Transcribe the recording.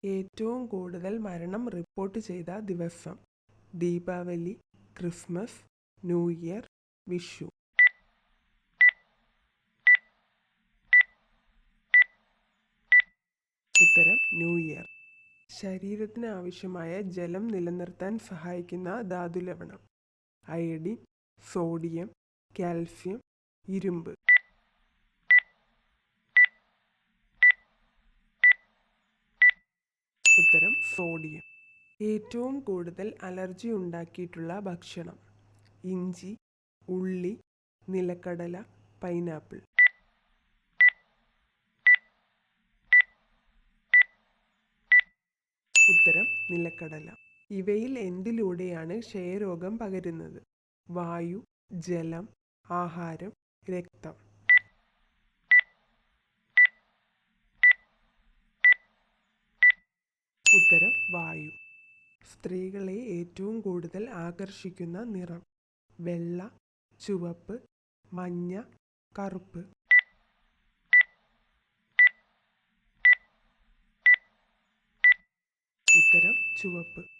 ഏറ്റവും കൂടുതൽ മരണം റിപ്പോർട്ട് ചെയ്ത ദിവസം? Deepavali, Christmas, new year, Vishu. ഉത്തരം ന്യൂ ഇയർ. ശരീരത്തിന് ആവശ്യമായ ജലം നിലനിർത്താൻ സഹായിക്കുന്ന ധാതുലവണം? അയഡിൻ, സോഡിയം, കാൽസ്യം, ഇരുമ്പ്. ഉത്തരം സോഡിയം. ഏറ്റവും കൂടുതൽ അലർജി ഉണ്ടാക്കിയിട്ടുള്ള ഭക്ഷണം? ഇഞ്ചി, ഉള്ളി, നിലക്കടല, പൈനാപ്പിൾ. ഉത്തരം നിലക്കടല. ഇവയിൽ എന്തിലൂടെയാണ് ക്ഷയരോഗം പകരുന്നത്? വായു, ജലം, ആഹാരം, രക്തം. ഉത്തരം വായു. സ്ത്രീകളെ ഏറ്റവും കൂടുതൽ ആകർഷിക്കുന്ന നിറം? വെള്ള, ചുവപ്പ്, മഞ്ഞ, കറുപ്പ്. ഉത്തരം ചുവപ്പ്.